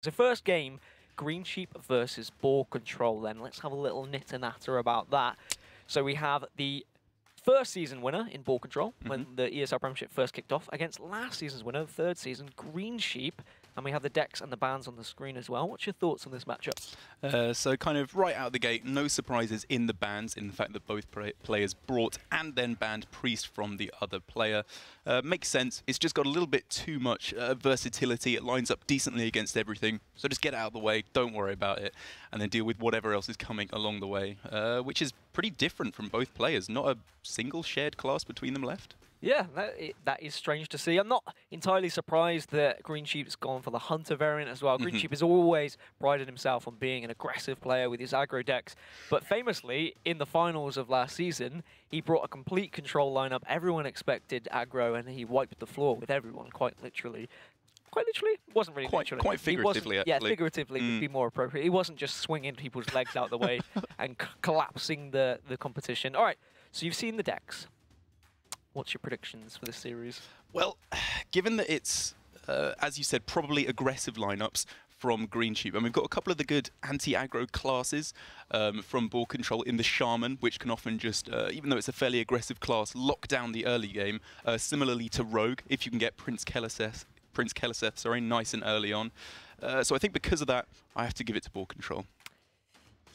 So first game, Greensheep versus Boarcontrol then. Let's have a little nitter-natter about that. So we have the first season winner in Boarcontrol, when the ESL Premiership first kicked off, against last season's winner, third season, Greensheep. And we have the decks and the bans on the screen as well. What's your thoughts on this matchup? So kind of right out the gate, no surprises in the bans, in the fact that both players brought and then banned Priest from the other player. Makes sense. It's just got a little bit too much versatility. It lines up decently against everything. So just get it out of the way, don't worry about it, and then deal with whatever else is coming along the way, which is pretty different from both players. Not a single shared class between them left. Yeah, that is strange to see. I'm not entirely surprised that Greensheep's gone for the Hunter variant as well. Greensheep has always prided himself on being an aggressive player with his aggro decks. But famously, in the finals of last season, he brought a complete control lineup. Everyone expected aggro, and he wiped the floor with everyone, quite literally. Quite literally? Wasn't really literally. Quite figuratively, actually. Yeah, figuratively would be more appropriate. He wasn't just swinging people's legs out the way and collapsing the competition. All right, so you've seen the decks. What's your predictions for this series? Well, given that it's, as you said, probably aggressive lineups from Greensheep, and we've got a couple of the good anti-aggro classes from Boarcontrol in the Shaman, which can often just, even though it's a fairly aggressive class, lock down the early game. Similarly to Rogue, if you can get Prince Keleseth, sorry, nice and early on. So I think because of that, I have to give it to Boarcontrol.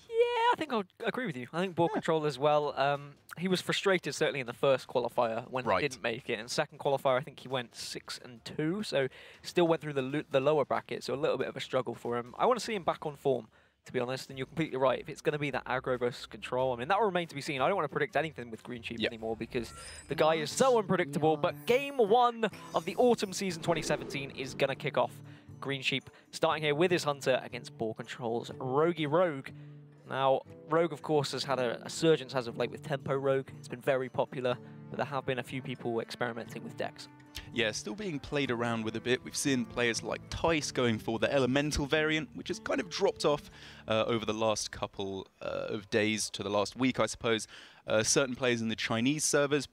Yeah, I think I'll agree with you. I think Boarcontrol as well. He was frustrated certainly in the first qualifier when he didn't make it. In second qualifier, I think he went 6-2, so still went through the lower bracket, so a little bit of a struggle for him. I want to see him back on form, to be honest, and you're completely right. If it's going to be that aggro versus control, I mean, that will remain to be seen. I don't want to predict anything with Greensheep anymore because the guy is so unpredictable, but game 1 of the autumn season 2017 is going to kick off. Greensheep starting here with his Hunter against Boarcontrol's Roguey Rogue. Now, Rogue, of course, has had a resurgence as of late with Tempo Rogue. It's been very popular, but there have been a few people experimenting with decks. Yeah, still being played around with a bit. We've seen players like Tice going for the Elemental variant, which has kind of dropped off over the last couple of days to the last week, I suppose. Certain players in the Chinese servers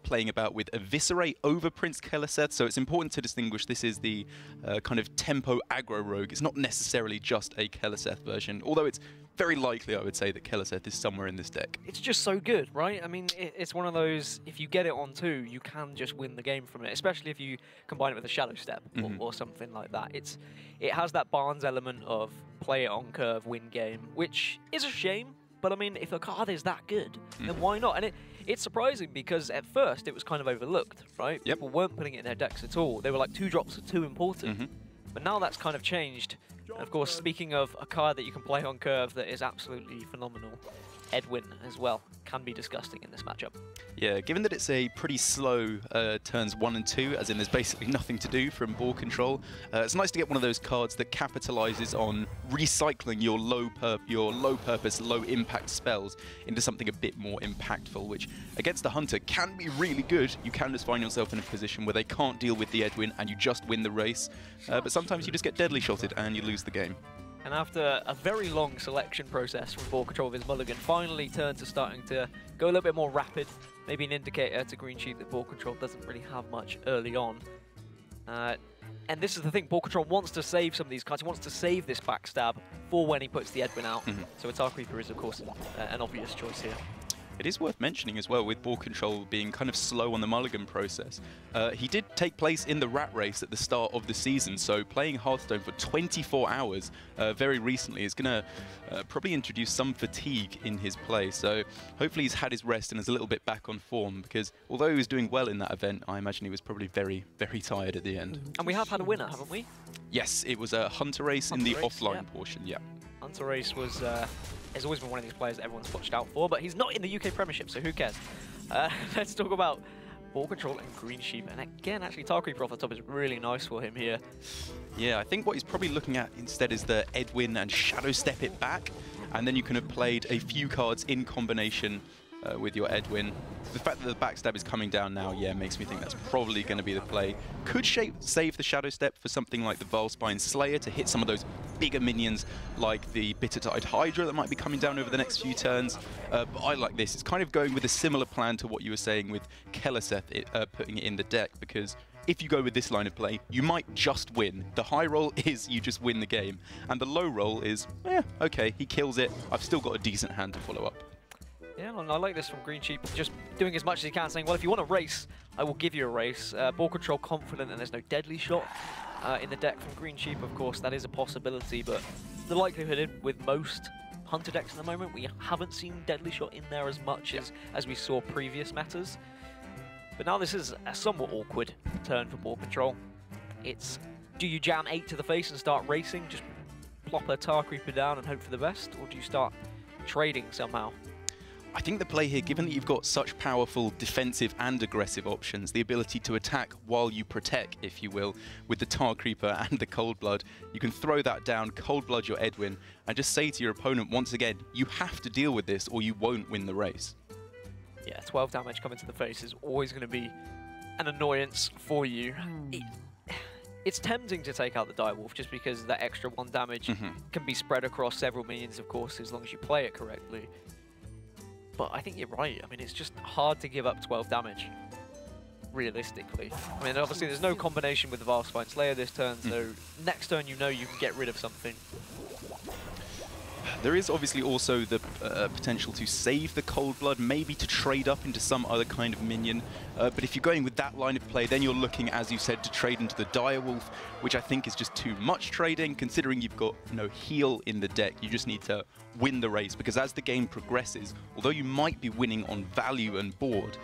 playing about with Eviscerate over Prince Keleseth, so it's important to distinguish this is the kind of tempo aggro rogue. It's not necessarily just a Keleseth version, although it's very likely, I would say, that Keleseth is somewhere in this deck. It's just so good, right? I mean, it's one of those, if you get it on 2, you can just win the game from it, especially if you combine it with a Shadow Step or something like that. It has that Barnes element of play it on curve, win game, which is a shame. But I mean, if a card is that good, then why not? And it's surprising because at first it was kind of overlooked, right? Yep. People weren't putting it in their decks at all. They were like 2 drops are too important. But now that's kind of changed. And of course, speaking of a card that you can play on curve that is absolutely phenomenal, Edwin as well can be disgusting in this matchup. Yeah, given that it's a pretty slow turns 1 and 2, as in there's basically nothing to do from Boarcontrol, it's nice to get one of those cards that capitalizes on recycling your low-purpose, low-impact spells into something a bit more impactful, which against the Hunter can be really good. You can just find yourself in a position where they can't deal with the Edwin and you just win the race, but sometimes you just get deadly shotted and you lose the game. And after a very long selection process from Boarcontrol with his mulligan, finally turned to starting to go a little bit more rapid. Maybe an indicator to Greensheep that Boarcontrol doesn't really have much early on. And this is the thing, Boarcontrol wants to save some of these cards. He wants to save this backstab for when he puts the Edwin out. So Atar Creeper is, of course, an obvious choice here. It is worth mentioning as well, with Boarcontrol being kind of slow on the mulligan process. He did take place in the rat race at the start of the season, so playing Hearthstone for 24 hours very recently is going to probably introduce some fatigue in his play. So hopefully he's had his rest and is a little bit back on form, because although he was doing well in that event, I imagine he was probably very, very tired at the end. And we have had a winner, haven't we? Yes, it was a Hunter race in the offline portion, yeah. Hunter race was... has always been one of these players that everyone's watched out for, but he's not in the UK Premiership, so who cares? Let's talk about Boarcontrol and Greensheep. And again, actually, Atar Creeper off the top is really nice for him here. Yeah, I think what he's probably looking at instead is the Edwin and Shadow Step it back, and then you can have played a few cards in combination with your Edwin. The fact that the backstab is coming down now, yeah, makes me think that's probably going to be the play. Could save the Shadow Step for something like the Vilespine Slayer to hit some of those bigger minions like the Bittertide Hydra that might be coming down over the next few turns. But I like this. It's kind of going with a similar plan to what you were saying with Keleseth, putting it in the deck, because if you go with this line of play, you might just win. The high roll is you just win the game, and the low roll is, okay, he kills it. I've still got a decent hand to follow up. Yeah, and I like this from Greensheep, just doing as much as he can, saying, well, if you want a race, I will give you a race. Boarcontrol confident that there's no deadly shot in the deck from Greensheep. Of course, that is a possibility, but the likelihood with most Hunter decks at the moment, we haven't seen deadly shot in there as much as we saw previous metas. But now this is a somewhat awkward turn for Boarcontrol. It's, do you jam 8 to the face and start racing, just plop a Tar Creeper down and hope for the best, or do you start trading somehow? I think the play here, given that you've got such powerful defensive and aggressive options, the ability to attack while you protect, if you will, with the Tar Creeper and the Cold Blood, you can throw that down, Cold Blood your Edwin, and just say to your opponent once again, you have to deal with this or you won't win the race. Yeah, 12 damage coming to the face is always going to be an annoyance for you. It's tempting to take out the Direwolf just because that extra 1 damage can be spread across several minions, of course, as long as you play it correctly. But I think you're right. I mean, it's just hard to give up 12 damage, realistically. I mean, obviously, there's no combination with the Valspine Slayer this turn, so next turn you know you can get rid of something. There is obviously also the potential to save the Cold Blood, maybe to trade up into some other kind of minion. But if you're going with that line of play, then you're looking, as you said, to trade into the Direwolf, which I think is just too much trading, considering you've got no heal in the deck. You just need to win the race, because as the game progresses, although you might be winning on value and board,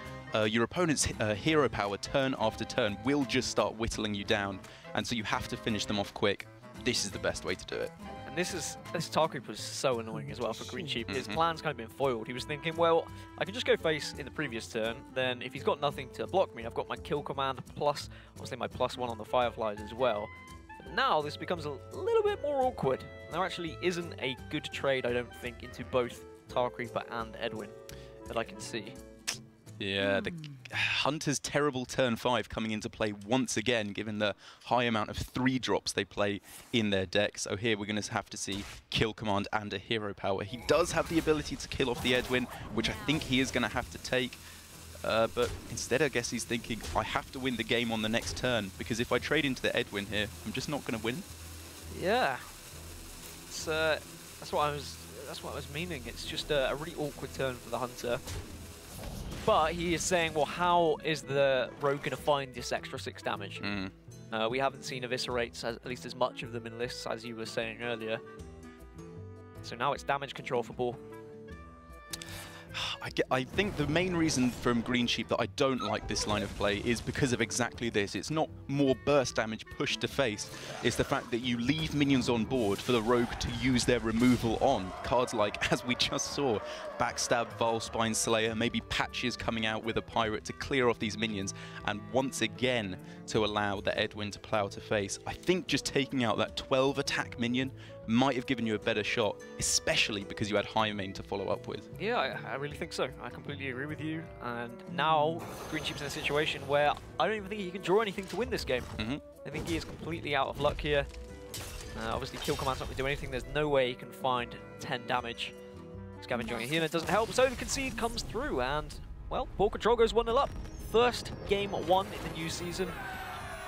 your opponent's hero power turn after turn will just start whittling you down, and so you have to finish them off quick. This is the best way to do it. And this Tar Creeper was so annoying as well for Greensheep. His plan's kind of been foiled. He was thinking, well, I can just go face in the previous turn, then if he's got nothing to block me, I've got my kill command plus, obviously my +1 on the Fireflies as well. But now this becomes a little bit more awkward. There actually isn't a good trade, I don't think, into both Tar Creeper and Edwin that I can see. Yeah, the Hunter's terrible turn 5 coming into play once again, given the high amount of 3 drops they play in their deck. So here we're going to have to see kill command and a hero power. He does have the ability to kill off the Edwin, which I think he is going to have to take. But instead, I guess he's thinking, I have to win the game on the next turn, because if I trade into the Edwin here, I'm just not going to win. Yeah, that's what I was meaning. It's just a really awkward turn for the Hunter. But he is saying, well, how is the Rogue going to find this extra 6 damage? We haven't seen Eviscerates, at least as much of them in lists, as you were saying earlier. So now it's damage control for Boar. I think the main reason from Greensheep that I don't like this line of play is because of exactly this. It's not more burst damage pushed to face. It's the fact that you leave minions on board for the Rogue to use their removal on. Cards like, as we just saw, Backstab, Valspine Slayer, maybe Patches coming out with a Pirate to clear off these minions, and once again to allow the Edwin to plow to face. I think just taking out that 12 attack minion might have given you a better shot, especially because you had High Main to follow up with. Yeah, I really think so. I completely agree with you. And now Greensheep's in a situation where I don't even think he can draw anything to win this game. I think he is completely out of luck here. Obviously, kill command's not going to do anything. There's no way he can find 10 damage. Scavenging a healer doesn't help, so the concede comes through, and, well, Boarcontrol goes 1-0 up. First game 1 in the new season.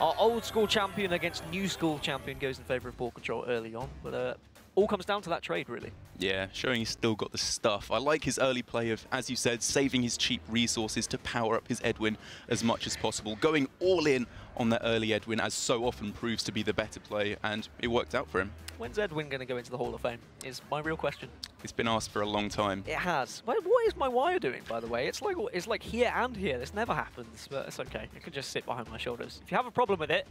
Our old school champion against new school champion goes in favour of Boarcontrol early on, but all comes down to that trade, really. Yeah, showing he's still got the stuff. I like his early play of, as you said, saving his cheap resources to power up his Edwin as much as possible, going all in on that early Edwin, as so often proves to be the better play, and it worked out for him. When's Edwin going to go into the Hall of Fame, is my real question. It's been asked for a long time. It has. What is my wire doing, by the way? It's like here and here. This never happens, but it's okay. It can just sit behind my shoulders. If you have a problem with it,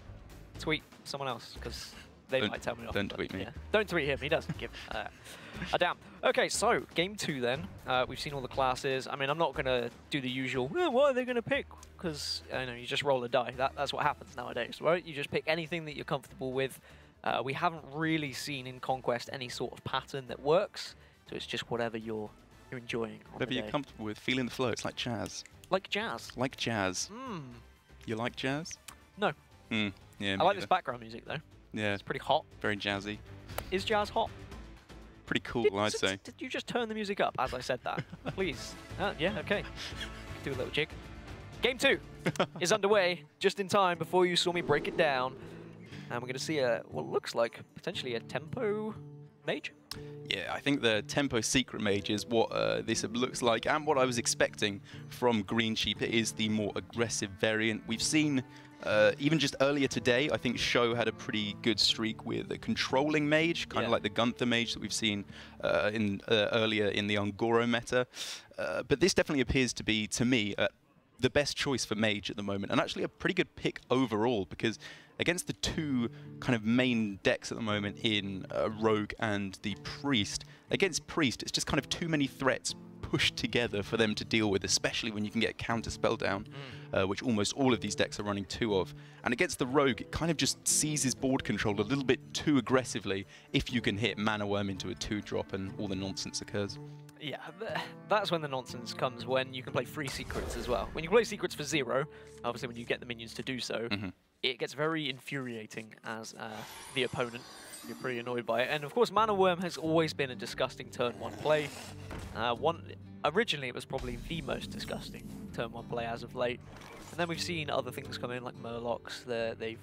tweet someone else, because they might tell me off. Don't tweet me. Yeah. Don't tweet him. He doesn't give a damn. Okay, so game 2 then. We've seen all the classes. I mean, I'm not going to do the usual, what are they going to pick? Because you just roll a die. That's what happens nowadays, right? You just pick anything that you're comfortable with. We haven't really seen in Conquest any sort of pattern that works, so it's just whatever you're enjoying. Whatever you're comfortable with, feeling the flow. It's like jazz. Like jazz? Like jazz. You like jazz? No. Yeah. I like this background music though. Yeah. It's pretty hot. Very jazzy. Is jazz hot? Pretty cool, I'd say. Did you just turn the music up as I said that? Please. Yeah, okay. Do a little jig. Game 2 is underway just in time before you saw me break it down. And we're going to see what looks like potentially a tempo mage. Yeah, I think the tempo secret mage is what this looks like, and what I was expecting from Greensheep. It is the more aggressive variant. We've seen, even just earlier today, I think Show had a pretty good streak with a controlling mage, kind of like the Gunther mage that we've seen earlier in the Ungoro meta. But this definitely appears to be, to me, the best choice for mage at the moment, and actually a pretty good pick overall, because against the two kind of main decks at the moment in Rogue and the Priest, against Priest it's just kind of too many threats pushed together for them to deal with, especially when you can get a counter spell down, which almost all of these decks are running 2 of. And against the Rogue, it kind of just seizes board control a little bit too aggressively if you can hit Mana Worm into a 2-drop and all the nonsense occurs. Yeah, that's when the nonsense comes, when you can play free secrets as well. When you play secrets for 0, obviously when you get the minions to do so, it gets very infuriating as the opponent. You're pretty annoyed by it. And of course, Mana Worm has always been a disgusting turn 1 play. Originally, it was probably the most disgusting turn 1 play as of late. And then we've seen other things come in, like Murlocs. They've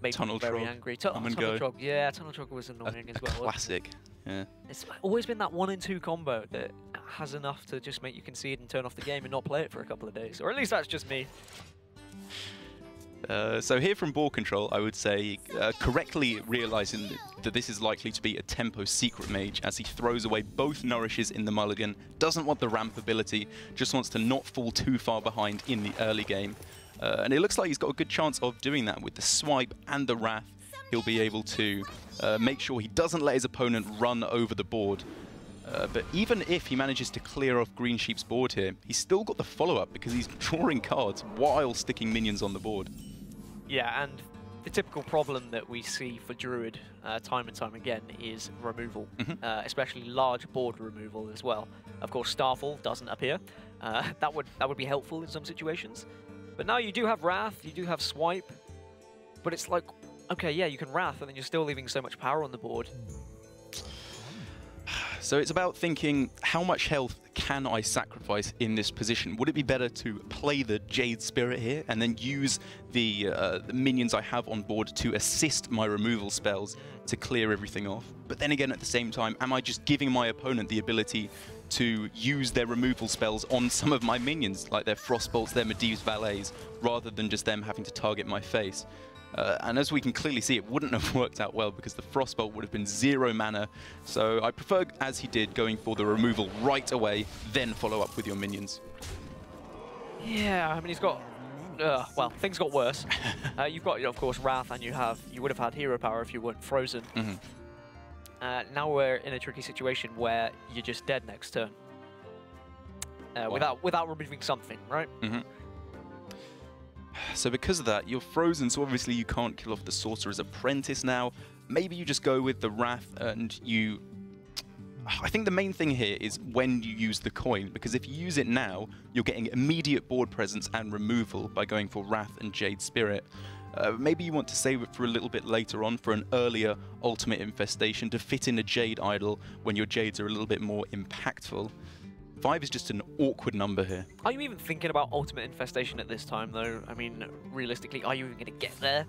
made me very angry. Tunnel Trog, yeah, Tunnel Trog was annoying as well. Classic. Yeah. It's always been that 1 and 2 combo that has enough to just make you concede and turn off the game and not play it for a couple of days. Or at least that's just me. So here from Boarcontrol, I would say correctly realizing that this is likely to be a tempo secret mage, as he throws away both nourishes in the mulligan, doesn't want the ramp ability, just wants to not fall too far behind in the early game. And it looks like he's got a good chance of doing that with the swipe and the wrath. He'll be able to make sure he doesn't let his opponent run over the board. But even if he manages to clear off Greensheep's board here, he's still got the follow-up because he's drawing cards while sticking minions on the board. Yeah, and the typical problem that we see for Druid time and time again is removal, especially large board removal as well. Of course, Starfall doesn't appear. That would be helpful in some situations. But now you do have Wrath, you do have Swipe, but it's like, okay, yeah, you can Wrath, and then you're still leaving so much power on the board. So it's about thinking, how much health can I sacrifice in this position? Would it be better to play the Jade Spirit here and then use the minions I have on board to assist my removal spells to clear everything off? But then again, at the same time, am I just giving my opponent the ability to use their removal spells on some of my minions, like their Frostbolts, their Medivh's Valets, rather than just them having to target my face? And as we can clearly see, it wouldn't have worked out well because the Frostbolt would have been 0 mana. So I prefer, as he did, going for the removal right away, then follow up with your minions. Yeah, I mean, he's got... well, things got worse. You've got, of course, Wrath, and you would have had hero power if you weren't frozen. Now we're in a tricky situation where you're just dead next turn. Without removing something, right? So because of that, you're frozen, so obviously you can't kill off the Sorcerer's Apprentice now. Maybe you just go with the Wrath and you... I think the main thing here is when you use the coin, because if you use it now, you're getting immediate board presence and removal by going for Wrath and Jade Spirit. Maybe you want to save it for a little bit later on for an earlier Ultimate Infestation to fit in a Jade Idol when your Jades are a little bit more impactful. 5 is just an awkward number here. Are you even thinking about Ultimate Infestation at this time, though? I mean, realistically, are you even going to get there?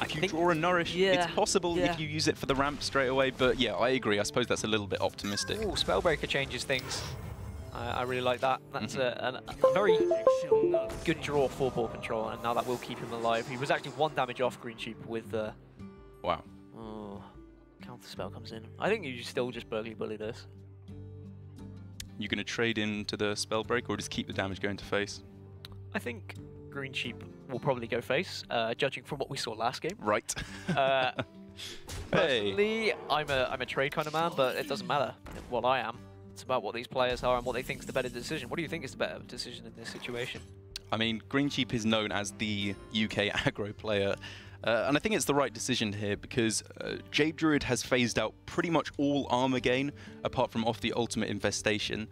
If you draw a Nourish, it's possible if you use it for the ramp straight away, but yeah, I agree. I suppose that's a little bit optimistic. Ooh, Spellbreaker changes things. I really like that. That's a very good draw for Boarcontrol, and now that will keep him alive. He was actually 1 damage off Greensheep with the... Wow. Oh, counter spell comes in. I think you still just Burgly Bully this. You going to trade into the Spellbreaker or just keep the damage going to face? I think Greensheep will probably go face, judging from what we saw last game. Right. Personally, I'm a trade kind of man, but it doesn't matter what I am. It's about what these players are and what they think is the better decision. What do you think is the better decision in this situation? I mean, Greensheep is known as the UK aggro player. And I think it's the right decision here because Jade Druid has phased out pretty much all armor gain apart from off the Ultimate Infestation.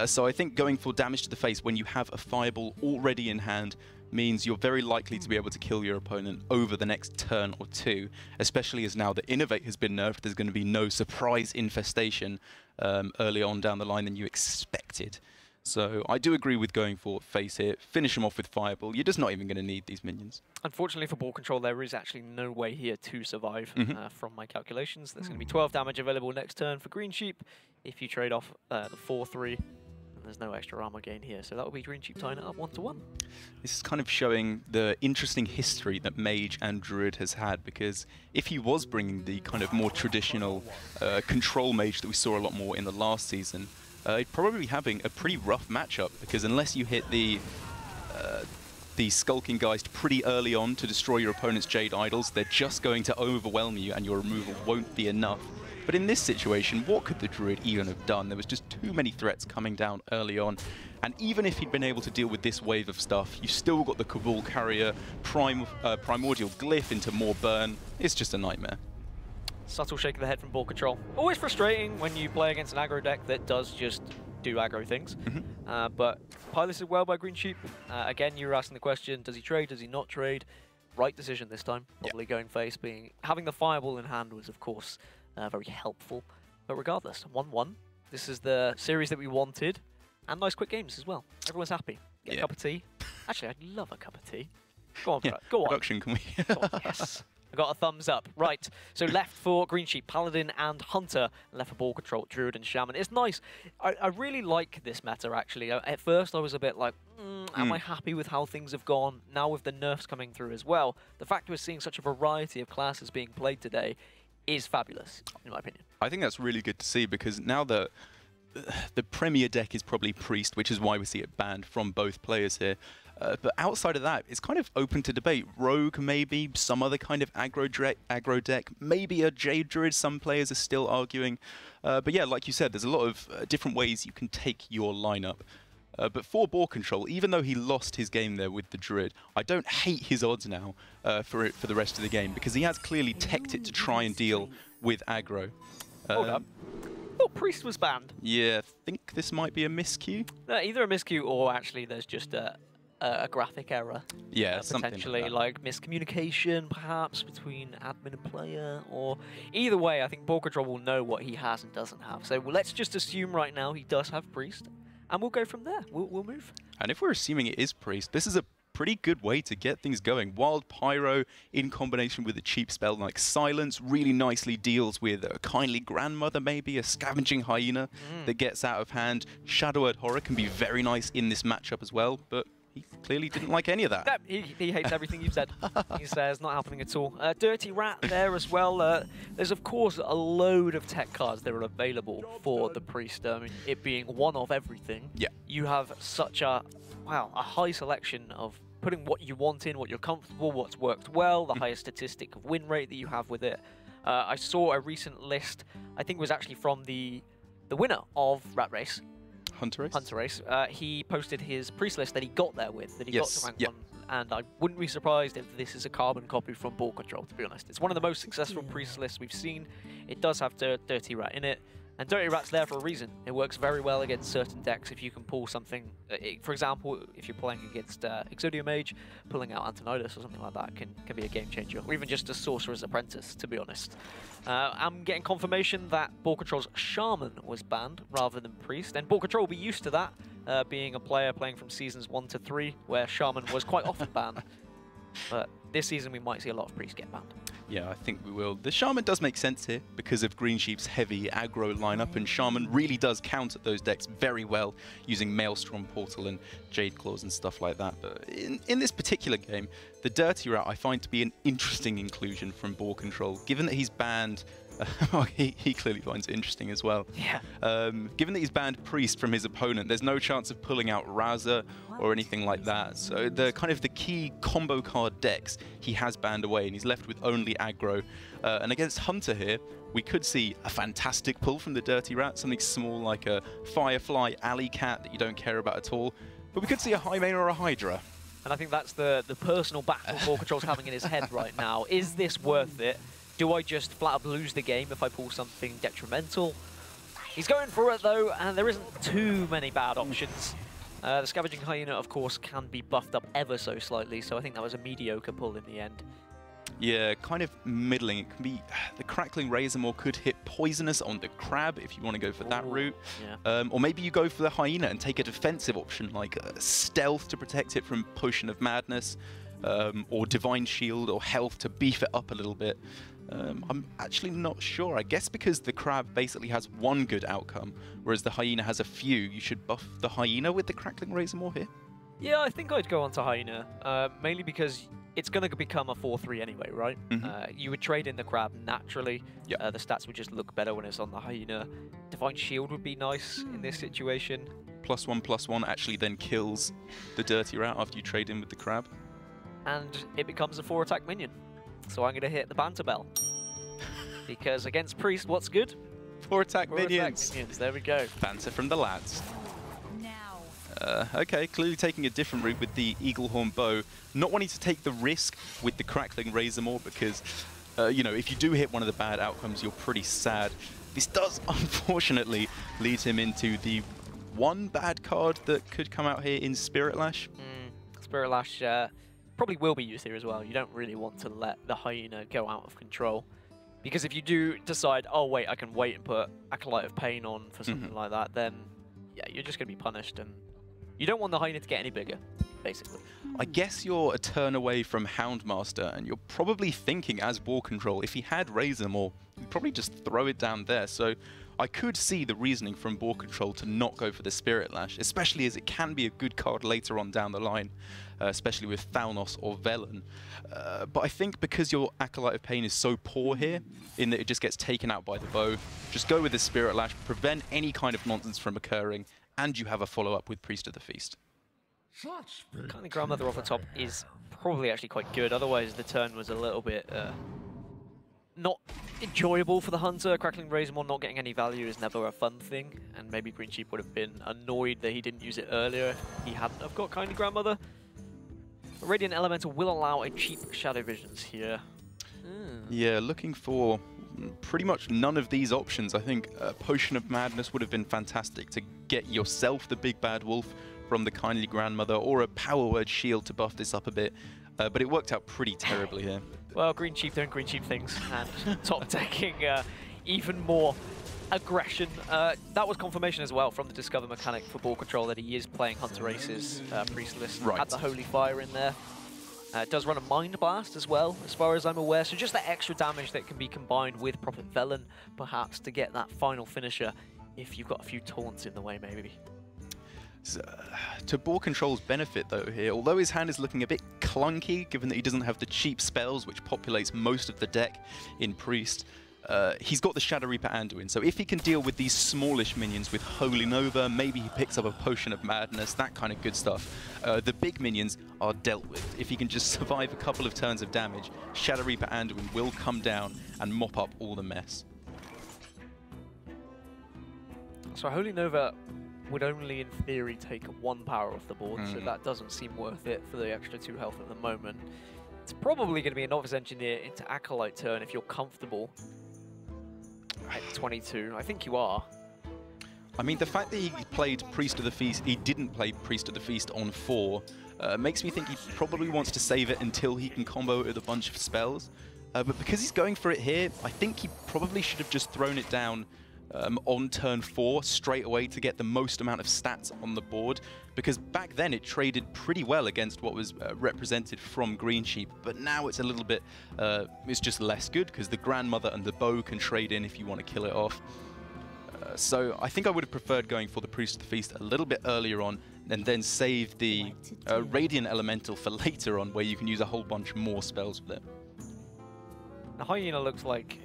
So I think going for damage to the face when you have a Fireball already in hand means you're very likely to be able to kill your opponent over the next turn or two, especially as now the Innovate has been nerfed. There's going to be no surprise infestation early on down the line than you expected. So I do agree with going for face hit, finish him off with Fireball. You're just not even going to need these minions. Unfortunately for Boarcontrol, there is actually no way here to survive from my calculations. There's going to be 12 damage available next turn for Greensheep if you trade off the 4-3. And there's no extra armor gain here, so that will be Greensheep tying it up 1-1. This is kind of showing the interesting history that Mage and Druid has had, because if he was bringing the kind of more traditional control Mage that we saw a lot more in the last season, he'd probably be having a pretty rough matchup, because unless you hit the Skulking Geist pretty early on to destroy your opponent's Jade Idols, they're just going to overwhelm you and your removal won't be enough. But in this situation, what could the Druid even have done? There was just too many threats coming down early on. And even if he'd been able to deal with this wave of stuff, you still got the Cabal Carrier, Primordial Glyph into more burn. It's just a nightmare. Subtle shake of the head from Boarcontrol. Always frustrating when you play against an aggro deck that does just do aggro things. But piloted well by Greensheep. Again, you were asking the question, does he trade, does he not trade? Right decision this time, probably going face. Having the Fireball in hand was, of course, very helpful. But regardless, 1-1. This is the series that we wanted. And nice quick games as well. Everyone's happy. Get a cup of tea. Actually, I'd love a cup of tea. Go on, go on. Production, can we? Go on, yes. I got a thumbs up. Right, so left for Greensheep, Paladin and Hunter. Left for Boarcontrol, Druid and Shaman. It's nice. I really like this meta, actually. At first, I was a bit like, am I happy with how things have gone? Now with the nerfs coming through as well, the fact we're seeing such a variety of classes being played today is fabulous, in my opinion. I think that's really good to see, because now the Premier deck is probably Priest, which is why we see it banned from both players here. But outside of that, it's kind of open to debate. Rogue, maybe, some other kind of aggro deck, maybe a Jade Druid, some players are still arguing. But yeah, like you said, there's a lot of different ways you can take your lineup. But for Boarcontrol, even though he lost his game there with the Druid, I don't hate his odds now for the rest of the game, because he has clearly teched it to try and deal with aggro. Hold up. I thought Priest was banned. Yeah, I think this might be a miscue. Either a miscue or actually there's just a graphic error. Yeah, potentially something like miscommunication perhaps between admin and player, or either way I think Boarcontrol will know what he has and doesn't have. So let's just assume right now he does have Priest, and we'll go from there. We'll move. And if we're assuming it is Priest, this is a pretty good way to get things going. Wild Pyro in combination with a cheap spell like Silence really nicely deals with a Kindly Grandmother, maybe a Scavenging Hyena that gets out of hand. Shadow Word Horror can be very nice in this matchup as well, but he clearly didn't like any of that. He hates everything you've said. He says not happening at all. Dirty Rat there as well. There's of course a load of tech cards that are available for the Priest. I mean, it being one of everything. Yeah. You have such a high selection of putting what you want in, what you're comfortable, what's worked well, the highest statistic of win rate that you have with it. I saw a recent list. I think it was actually from the winner of Rat Race. Hunter Race? He posted his Priest list that he got there with, that he got to rank 1. And I wouldn't be surprised if this is a carbon copy from Boarcontrol, to be honest. It's one of the most successful Priest lists we've seen. It does have Dirty Rat in it. And Dirty Rat's there for a reason. It works very well against certain decks if you can pull something. For example, if you're playing against Exodia Mage, pulling out Antonidas or something like that can be a game changer. Or even just a Sorcerer's Apprentice, to be honest. I'm getting confirmation that Boarcontrol's Shaman was banned rather than Priest. And Boarcontrol will be used to that, being a player playing from Seasons 1 to 3, where Shaman was quite often banned. But this season we might see a lot of Priests get banned. Yeah, I think we will. The Shaman does make sense here because of Greensheep's heavy aggro lineup, and Shaman really does counter those decks very well using Maelstrom Portal and Jade Claws and stuff like that. But in this particular game, the Dirty Rat I find to be an interesting inclusion from Boarcontrol, given that he's banned... he clearly finds it interesting as well. Yeah. Given that he's banned Priest from his opponent, there's no chance of pulling out Raza or anything like that. So the key combo card decks he has banned away, and he's left with only aggro. And against Hunter here, we could see a fantastic pull from the Dirty Rat, something small like a Firefly Alley Cat that you don't care about at all. But we could see a Highmane or a Hydra. And I think that's the personal battle Boarcontrol's having in his head right now. Is this worth it? Do I just flat up lose the game if I pull something detrimental? He's going for it though, and there isn't too many bad options. The Scavenging Hyena, of course, can be buffed up ever so slightly, so I think that was a mediocre pull in the end. Yeah, kind of middling. It can be the Crackling Razormaw could hit poisonous on the crab if you want to go for that route. Yeah. Or maybe you go for the hyena and take a defensive option like stealth to protect it from Potion of Madness, or Divine Shield or health to beef it up a little bit. I'm actually not sure. I guess because the crab basically has one good outcome, whereas the hyena has a few, you should buff the hyena with the Crackling Razormaw here. Yeah, I think I'd go on to hyena, mainly because it's going to become a 4-3 anyway, right? You would trade in the crab naturally. Yep. The stats would just look better when it's on the hyena. Divine Shield would be nice in this situation. +1/+1 actually then kills the dirty rat after you trade in with the crab. And it becomes a 4-attack minion. So I'm going to hit the Banter Bell. Because against Priest, what's good? 4-attack minions. There we go. Banter from the lads. Okay, clearly taking a different route with the Eaglehorn Bow. Not wanting to take the risk with the Crackling Razormaw because, you know, if you do hit one of the bad outcomes, you're pretty sad. This does, unfortunately, lead him into the one bad card that could come out here in Spirit Lash. Spirit Lash probably will be used here as well. You don't really want to let the hyena go out of control. Because if you do decide, oh wait, I can wait and put Acolyte of Pain on for something like that, then yeah, you're just going to be punished. And you don't want the hyena to get any bigger, basically. I guess you're a turn away from Houndmaster, and you're probably thinking as Boarcontrol, if he had Razormaw, he'd probably just throw it down there. So I could see the reasoning from Boarcontrol to not go for the Spirit Lash, especially as it can be a good card later on down the line, especially with Thalnos or Velen. But I think because your Acolyte of Pain is so poor here, in that it just gets taken out by the bow, just go with the Spirit Lash, prevent any kind of nonsense from occurring, and you have a follow-up with Priest of the Feast. Kind of Grandmother off the top is probably actually quite good. Otherwise, the turn was a little bit not enjoyable for the Hunter. Crackling Razormaw not getting any value is never a fun thing, and maybe Greensheep would have been annoyed that he didn't use it earlier if he hadn't have got Kindly Grandmother. Radiant Elemental will allow a cheap Shadow Visions here. Yeah, looking for pretty much none of these options. I think Potion of Madness would have been fantastic to get yourself the big bad wolf from the Kindly Grandmother, or a Power Word Shield to buff this up a bit, but it worked out pretty terribly here. Well, Greensheep doing Greensheep things and top decking even more aggression. That was confirmation as well from the Discover mechanic for Boarcontrol that he is playing Hunter Aces Priest list. Right. Had the Holy Fire in there. It does run a Mind Blast as well, as far as I'm aware. So just that extra damage that can be combined with Prophet Velen, perhaps, to get that final finisher if you've got a few taunts in the way, maybe. To Boarcontrol's benefit, though, here, although his hand is looking a bit clunky, given that he doesn't have the cheap spells which populates most of the deck in Priest, he's got the Shadow Reaper Anduin, so if he can deal with these smallish minions with Holy Nova, maybe he picks up a Potion of Madness, that kind of good stuff. The big minions are dealt with. If he can just survive a couple of turns of damage, Shadow Reaper Anduin will come down and mop up all the mess. So Holy Nova would only, in theory, take 1 power off the board, so that doesn't seem worth it for the extra 2 health at the moment. It's probably going to be a Novice Engineer into Acolyte turn if you're comfortable at 22. I think you are. I mean, the fact that he played Priest of the Feast, he didn't play Priest of the Feast on 4, makes me think he probably wants to save it until he can combo it with a bunch of spells. But because he's going for it here, I think he probably should have just thrown it down on turn 4 straight away to get the most amount of stats on the board, because back then it traded pretty well against what was represented from Greensheep, but now it's a little bit, it's just less good because the Grandmother and the bow can trade in if you want to kill it off. So I think I would have preferred going for the Priest of the Feast a little bit earlier on and then save the Radiant Elemental for later on, where you can use a whole bunch more spells with it. The Hyena looks like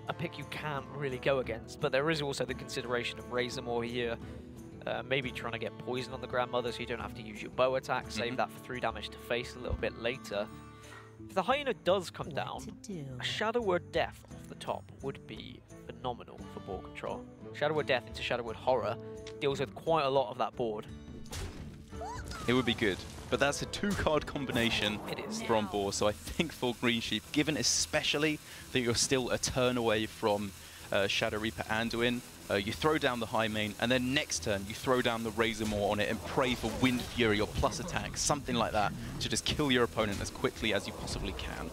a pick you can't really go against, but there is also the consideration of Razormaw here. Maybe trying to get poison on the Grandmother so you don't have to use your bow attack, save that for 3 damage to face a little bit later. If the Hyena does come down, a Shadow Word Death off the top would be phenomenal for Boarcontrol. Shadow Word Death into Shadow Word Horror deals with quite a lot of that board. It would be good, but that's a 2-card combination from Boar, so I think for Greensheep, given especially that you're still a turn away from Shadow Reaper Anduin, you throw down the High Main, and then next turn you throw down the Razormaw on it and pray for Wind Fury or plus attack, something like that, to just kill your opponent as quickly as you possibly can.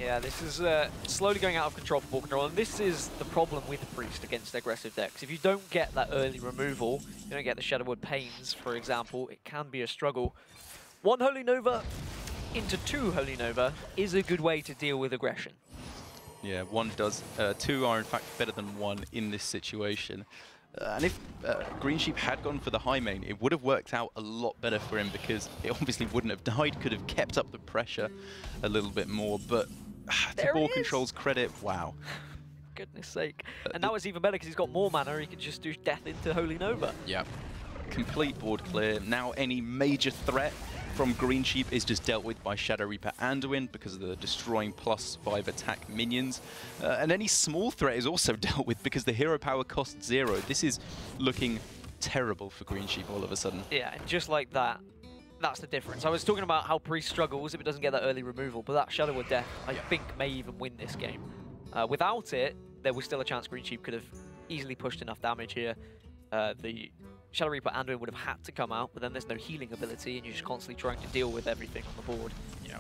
Yeah, this is slowly going out of control for Boarcontrol, and this is the problem with Priest against aggressive decks. If you don't get that early removal, you don't get the Shadowwood Pains, for example, it can be a struggle. 1 Holy Nova into 2 Holy Nova is a good way to deal with aggression. Yeah, 1 does. 2 are in fact better than 1 in this situation. And if Greensheep had gone for the high main, it would have worked out a lot better for him because it obviously wouldn't have died, could have kept up the pressure a little bit more. But to Boarcontrol's credit, wow. Goodness sake. And that was even better because he's got more mana, he could just do death into Holy Nova. Yeah. Complete board clear. Now any major threat from Greensheep is just dealt with by Shadow Reaper Anduin because of the destroying +5 attack minions. And any small threat is also dealt with because the hero power costs 0. This is looking terrible for Greensheep all of a sudden. Yeah, and just like that, that's the difference. I was talking about how Priest struggles if it doesn't get that early removal, but that Shadowwood Death, I think, may even win this game. Without it, there was still a chance Greensheep could have easily pushed enough damage here. The Shadow Reaper Anduin would have had to come out, but then there's no healing ability, and you're just constantly trying to deal with everything on the board. Yeah.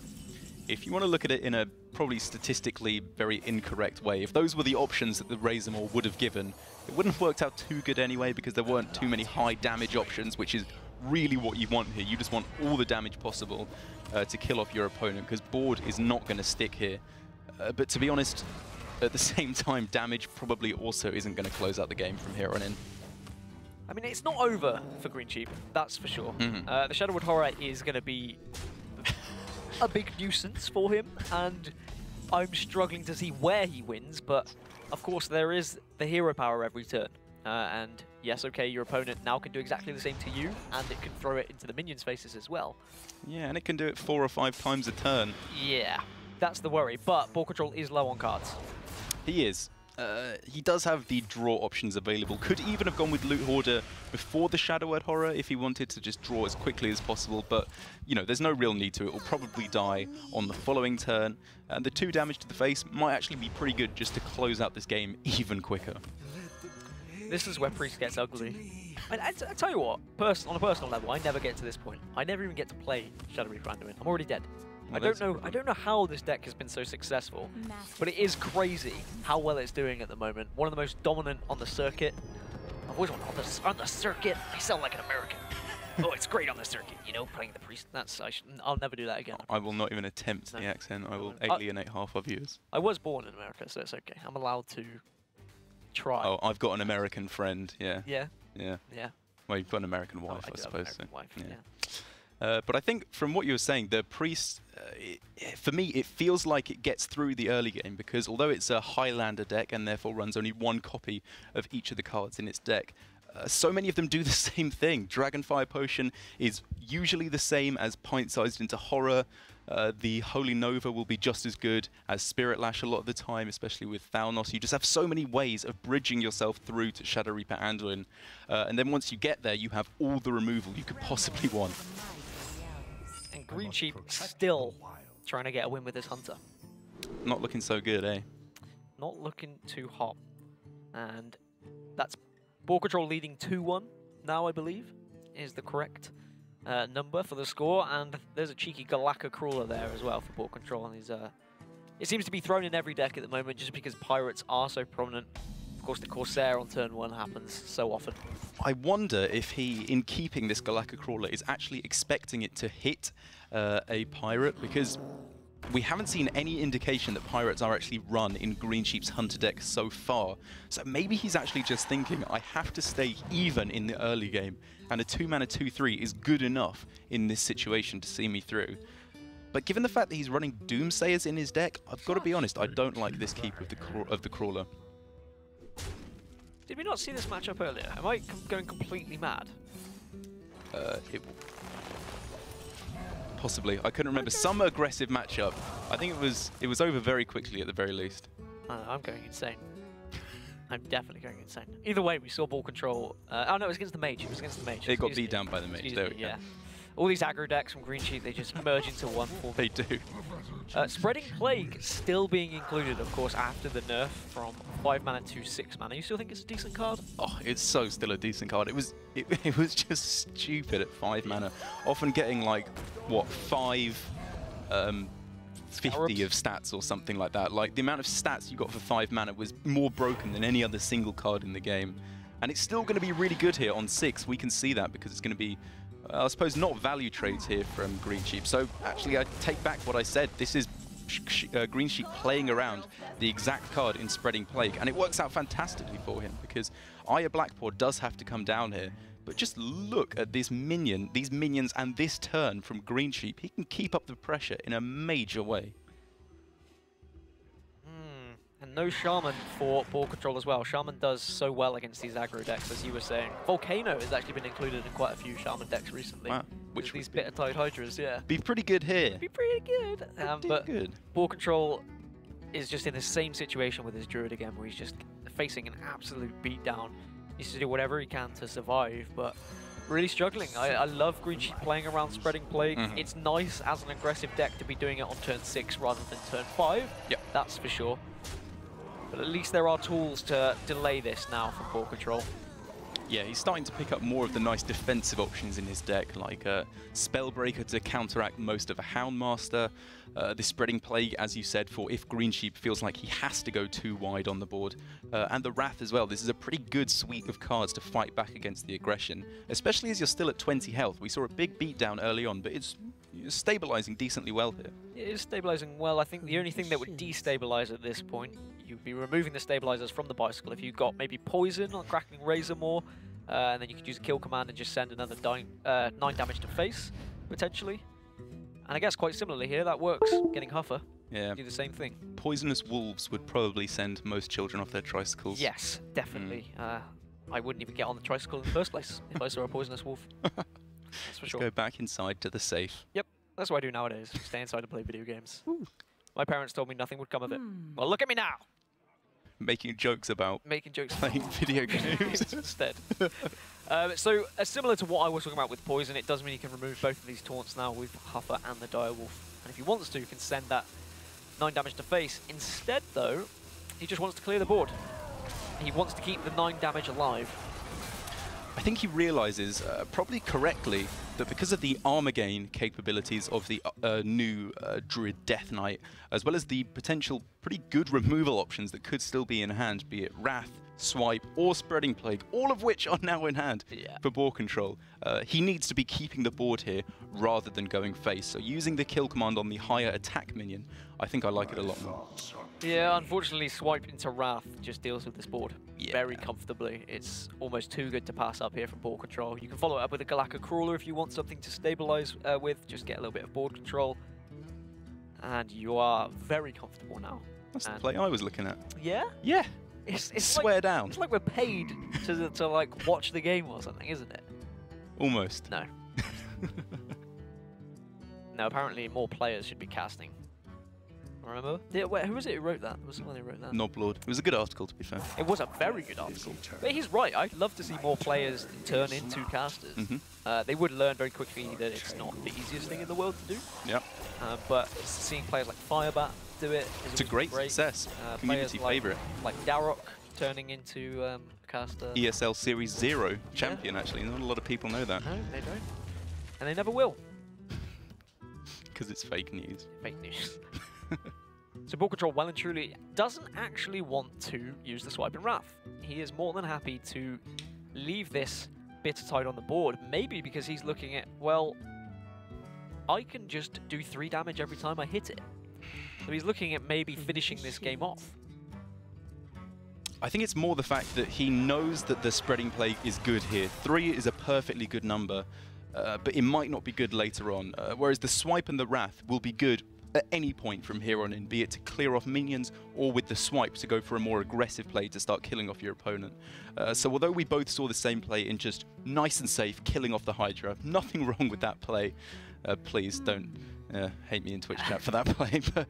If you want to look at it in a probably statistically very incorrect way, if those were the options that the Razormaw would have given, it wouldn't have worked out too good anyway because there weren't too many high damage options, which is really what you want here. You just want all the damage possible to kill off your opponent because board is not going to stick here. But to be honest, at the same time, damage probably also isn't going to close out the game from here on in. I mean, it's not over for Greensheep, that's for sure. The Shadowwood Horror is going to be a big nuisance for him, and I'm struggling to see where he wins, but of course there is the hero power every turn. And yes, okay, your opponent now can do exactly the same to you, and it can throw it into the minions' faces as well. Yeah, and it can do it 4 or 5 times a turn. Yeah, that's the worry, but Boarcontrol is low on cards. He is. He does have the draw options available. Could even have gone with Loot Hoarder before the Shadowwood Horror if he wanted to just draw as quickly as possible, but, you know, there's no real need to. It will probably die on the following turn, and the 2 damage to the face might actually be pretty good just to close out this game even quicker. This is where Priest gets ugly. I tell you what, on a personal level, I never get to this point. I never even get to play Shadow Reaper Anduin. I'm already dead. I don't know how this deck has been so successful, but it is crazy how well it's doing at the moment. One of the most dominant on the circuit. I've always wanted on the circuit. I sound like an American. Oh, it's great on the circuit, you know, playing the Priest. I'll never do that again. I will not even attempt the accent. I will alienate half our viewers. I was born in America, so it's okay. I'm allowed to try. Oh, I've got an American friend. Yeah. Yeah. Yeah. Yeah. Well, you've got an American wife, I suppose. American wife, yeah. But I think from what you were saying, the Priest, for me, it feels like it gets through the early game because although it's a Highlander deck and therefore runs only 1 copy of each of the cards in its deck, so many of them do the same thing. Dragonfire Potion is usually the same as pint-sized into Horror. The Holy Nova will be just as good as Spirit Lash a lot of the time, especially with Thalnos. You just have so many ways of bridging yourself through to Shadow Reaper Anduin. And then once you get there, you have all the removal you could possibly want. And Greensheep still trying to get a win with this Hunter. Not looking so good, eh? Not looking too hot. And that's Boarcontrol leading 2-1 now, I believe, is the correct number for the score. And there's a cheeky Galacta Crawler there as well for Boarcontrol. And he's, it seems to be thrown in every deck at the moment just because pirates are so prominent. Of course, the Corsair on turn 1 happens so often. I wonder if he, in keeping this Galacta Crawler, is actually expecting it to hit a pirate, because we haven't seen any indication that pirates are actually run in Greensheep's Hunter deck so far. So maybe he's actually just thinking, I have to stay even in the early game, and a 2-mana 2/3 is good enough in this situation to see me through. But given the fact that he's running Doomsayers in his deck, I've got to be honest, I don't like this keep of the Crawler. Did we not see this matchup earlier? Am I going completely mad? Possibly. I couldn't remember. Some aggressive matchup. I think it was over very quickly at the very least. I'm going insane. I'm definitely going insane. Either way, we saw Boarcontrol. Oh no, it was against the Mage. It was against the Mage. It got beat down by the Mage. There we go. All these aggro decks from Greensheep, they just merge into one form. They do. Spreading Plague still being included, of course, after the nerf from 5 mana to 6 mana. You still think it's a decent card? Oh, it's so still a decent card. It was just stupid at 5 mana. Often getting like, what, 5 50 of stats or something like that. Like, the amount of stats you got for 5 mana was more broken than any other single card in the game. And it's still going to be really good here on 6. We can see that because it's going to be, I suppose, not value trades here from Greensheep. So actually, I take back what I said. This is Greensheep playing around the exact card in Spreading Plague. And it works out fantastically for him because Aya Blackpaw does have to come down here. But just look at this minion, these minions, and this turn from Greensheep. He can keep up the pressure in a major way. And no Shaman for Boarcontrol as well. Shaman does so well against these aggro decks, as you were saying. Volcano has actually been included in quite a few Shaman decks recently. Wow. Which these Bitter-Tide Hydras, yeah. Be pretty good here. Be pretty good. But good. Boarcontrol is just in the same situation with his Druid again, where he's just facing an absolute beatdown. He needs to do whatever he can to survive, but really struggling. I love Greensheep playing around Spreading Plague. It's nice as an aggressive deck to be doing it on turn 6 rather than turn 5. Yep. That's for sure. But at least there are tools to delay this now from Boarcontrol. Yeah, he's starting to pick up more of the nice defensive options in his deck, like Spellbreaker to counteract most of a Houndmaster, the Spreading Plague, as you said, for if Greensheep feels like he has to go too wide on the board, and the Wrath as well. This is a pretty good suite of cards to fight back against the aggression, especially as you're still at 20 health. We saw a big beatdown early on, but it's stabilizing decently well here. It is stabilizing well. I think the only thing that would destabilize at this point, you'd be removing the stabilizers from the bicycle. If you got maybe Poison or Crackling Razor more, and then you could use a kill command and just send another 9 damage to face, potentially. And I guess quite similarly here, that works. Getting Huffer, do the same thing. Poisonous Wolves would probably send most children off their tricycles. Yes, definitely. I wouldn't even get on the tricycle in the first place if I saw a Poisonous Wolf. That's for sure. Go back inside to the safe. Yep, that's what I do nowadays. Stay inside and play video games. Ooh. My parents told me nothing would come of it. Well, look at me now. Making jokes about playing video games instead. So similar to what I was talking about with Poison, it does mean you can remove both of these taunts now with Huffer and the Direwolf. And if he wants to, you can send that 9 damage to face. Instead, though, he just wants to clear the board. He wants to keep the 9 damage alive. I think he realizes, probably correctly, that because of the armor gain capabilities of the new Druid Death Knight, as well as the potential pretty good removal options that could still be in hand, be it Wrath, Swipe, or Spreading Plague, all of which are now in hand for Boarcontrol. He needs to be keeping the board here rather than going face. So using the kill command on the higher attack minion, I think I like it a lot more. Yeah, unfortunately, Swipe into Wrath just deals with this board very comfortably. It's almost too good to pass up here from Boarcontrol. You can follow it up with a Galactic Crawler if you want something to stabilize with. Just get a little bit of board control. And you are very comfortable now. That's the play I was looking at. Yeah? Yeah. It's swear like, down. It's like we're paid to like watch the game or something, isn't it? Almost. No. No, apparently more players should be casting. Remember? Yeah, who was it who wrote that? It was someone who wrote that. Noblord. It was a good article, to be fair. It was a very good article. But he's right. I'd love to see more players turn into casters. They would learn very quickly that it's not the easiest thing in the world to do. Yep. But seeing players like Firebat do it is a great success. Community favourite. Like Darrock turning into a caster. ESL Series 0 champion, actually. Not a lot of people know that. No, they don't. And they never will. Because it's fake news. Fake news. So Boarcontrol well and truly doesn't actually want to use the Swipe and Wrath. He is more than happy to leave this Bitter-Tide on the board, maybe because he's looking at, well, I can just do 3 damage every time I hit it. So he's looking at maybe finishing this game off. I think it's more the fact that he knows that the Spreading Plague is good here. 3 is a perfectly good number, but it might not be good later on, whereas the Swipe and the Wrath will be good at any point from here on in, be it to clear off minions or with the Swipe to go for a more aggressive play to start killing off your opponent. So although we both saw the same play in just nice and safe, killing off the Hydra, nothing wrong with that play. Please don't hate me in Twitch chat for that play. But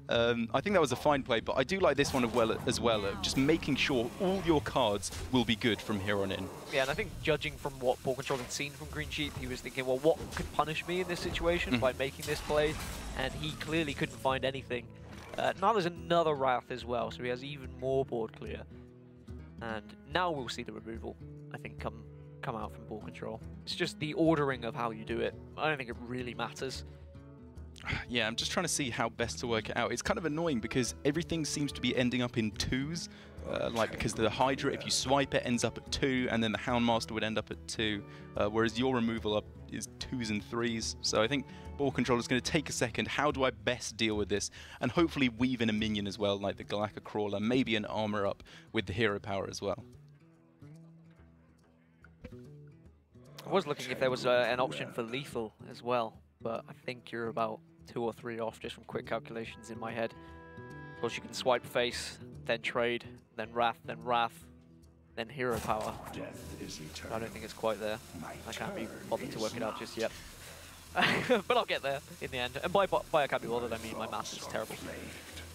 I think that was a fine play, but I do like this one as well, just making sure all your cards will be good from here on in. Yeah, and I think judging from what Boarcontrol had seen from Greensheep, he was thinking, well, what could punish me in this situation by making this play? And he clearly couldn't find anything. Now there's another Wrath as well, so he has even more board clear. And now we'll see the removal, I think, come out from Boarcontrol. It's just the ordering of how you do it. I don't think it really matters. Yeah, I'm just trying to see how best to work it out. It's kind of annoying because everything seems to be ending up in 2s. Like, because the Hydra, if you swipe it, ends up at 2, and then the Houndmaster would end up at 2, whereas your removal up is 2s and 3s. So I think Boarcontrol is going to take a second. How do I best deal with this? And hopefully weave in a minion as well, like the Galactic Crawler, maybe an armor up with the hero power as well. I was looking if there was an option for lethal as well, but I think you're about 2 or 3 off just from quick calculations in my head. Of course, you can swipe face, then trade, then Wrath, then hero power. But I don't think it's quite there. I can't be bothered to work it out just yet. But I'll get there in the end. And by I can't be bothered, I mean my math is terrible.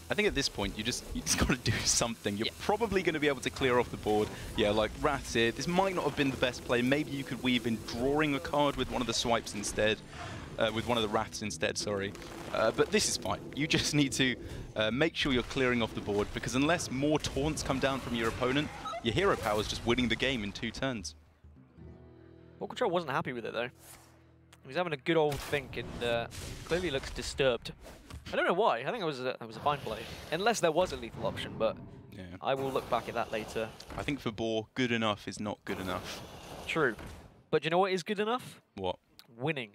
I think at this point, you just got to do something. You're probably going to be able to clear off the board. Yeah, like Wrath's here. This might not have been the best play. Maybe you could weave in drawing a card with one of the swipes instead. With one of the Wraths instead, sorry. But this is fine. You just need to make sure you're clearing off the board, because unless more taunts come down from your opponent, your hero power is just winning the game in 2 turns. Boarcontrol wasn't happy with it, though. He was having a good old think and clearly looks disturbed. I don't know why. I think it was a fine play. Unless there was a lethal option, but yeah. I will look back at that later. I think for Boar, good enough is not good enough. True. But do you know what is good enough? What? Winning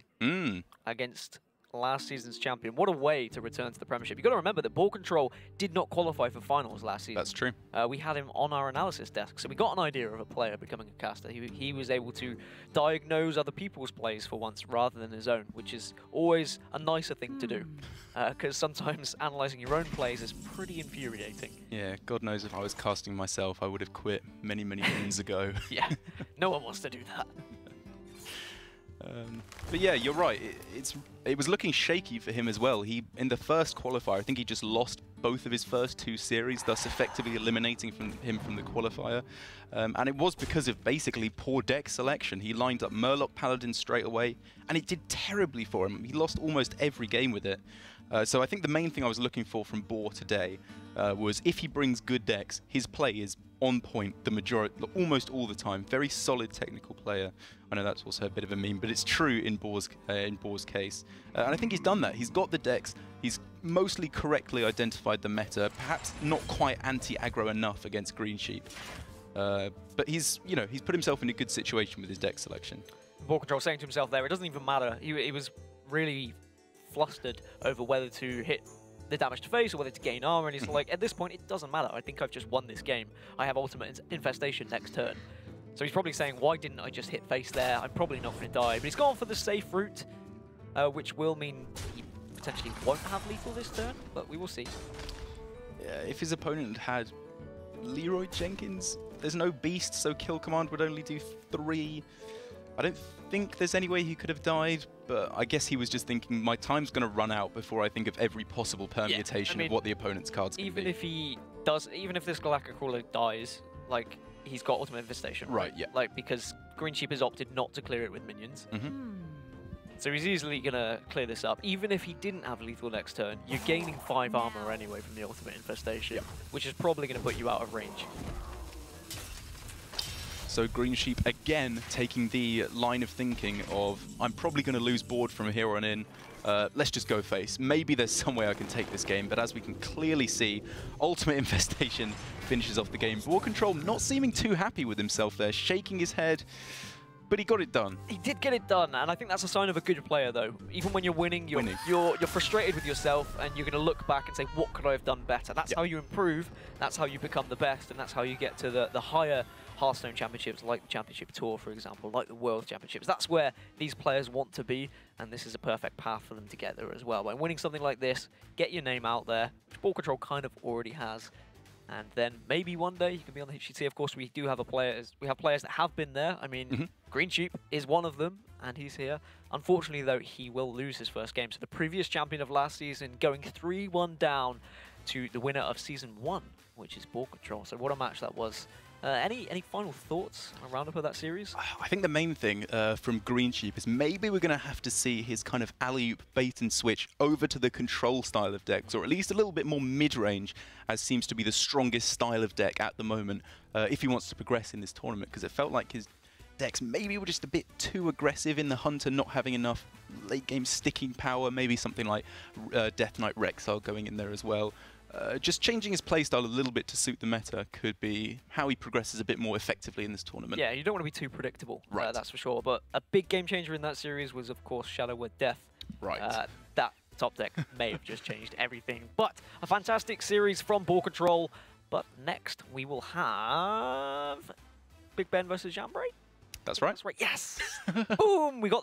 against last season's champion. What a way to return to the Premiership. You've got to remember that Boarcontrol did not qualify for finals last season. That's true. We had him on our analysis desk, so we got an idea of a player becoming a caster. He was able to diagnose other people's plays for once rather than his own, which is always a nicer thing to do, because sometimes analysing your own plays is pretty infuriating. Yeah, God knows if I was casting myself, I would have quit many, many moons ago. Yeah, no one wants to do that. But yeah, you're right. It was looking shaky for him as well. In the first qualifier, I think he just lost both of his first 2 series, thus effectively eliminating him from the qualifier. And it was because of basically poor deck selection. He lined up Murloc Paladin straight away, and it did terribly for him. He lost almost every game with it. So I think the main thing I was looking for from Boar today was if he brings good decks, his play is on point almost all the time. Very solid technical player. I know that's also a bit of a meme, but it's true in Boar's case. And I think he's done that. He's got the decks. He's mostly correctly identified the meta. Perhaps not quite anti-aggro enough against Greensheep. But he's put himself in a good situation with his deck selection. Boarcontrol saying to himself there, it doesn't even matter. He was really flustered over whether to hit the damage to face or whether to gain armor, and he's like, at this point, it doesn't matter. I think I've just won this game. I have ultimate infestation next turn. So he's probably saying, why didn't I just hit face there? I'm probably not going to die. But he's gone for the safe route, which will mean he potentially won't have lethal this turn, but we will see. Yeah, if his opponent had Leroy Jenkins, there's no beast, so kill command would only do 3. I don't think there's any way he could have died, but I guess he was just thinking, my time's going to run out before I think of every possible permutation of what the opponent's cards can be. Even if this Galactic Crawler dies, like, he's got ultimate infestation. Right, yeah. Like, because Greensheep has opted not to clear it with minions. So he's easily going to clear this up. Even if he didn't have lethal next turn, you're gaining 5 armor anyway from the ultimate infestation, which is probably going to put you out of range. So Greensheep again taking the line of thinking of, I'm probably going to lose board from here on in. Let's just go face. Maybe there's some way I can take this game, but as we can clearly see, ultimate infestation finishes off the game. Boarcontrol not seeming too happy with himself there, shaking his head, but he got it done. He did get it done, and I think that's a sign of a good player, though. Even when you're winning, you're frustrated with yourself, and you're going to look back and say, what could I have done better? That's how you improve, that's how you become the best, and that's how you get to the higher Hearthstone championships, like the Championship Tour, for example, like the World Championships. That's where these players want to be, and this is a perfect path for them to get there as well. By winning something like this, get your name out there, which Boarcontrol kind of already has, and then maybe one day you can be on the HGT. Of course, we have players that have been there. I mean, Greensheep is one of them, and he's here. Unfortunately, though, he will lose his first game. So the previous champion of last season going 3-1 down to the winner of Season 1, which is Boarcontrol. So what a match that was. Any final thoughts on roundup of that series? I think the main thing from Greensheep is maybe we're going to have to see his kind of alley-oop bait and switch over to the control style of decks, or at least a little bit more mid-range, as seems to be the strongest style of deck at the moment, if he wants to progress in this tournament, because it felt like his decks maybe were just a bit too aggressive in the Hunter, not having enough late game sticking power, maybe something like Death Knight Rexar going in there as well. Just changing his playstyle a little bit to suit the meta could be how he progresses a bit more effectively in this tournament. Yeah, you don't want to be too predictable, right. That's for sure. But a big game changer in that series was, of course, Shadow Word Death. Right. That top deck may have just changed everything. But a fantastic series from Boarcontrol. But next, we will have Big Ben versus Jambray. That's right. That's right. Yes! Boom! We got the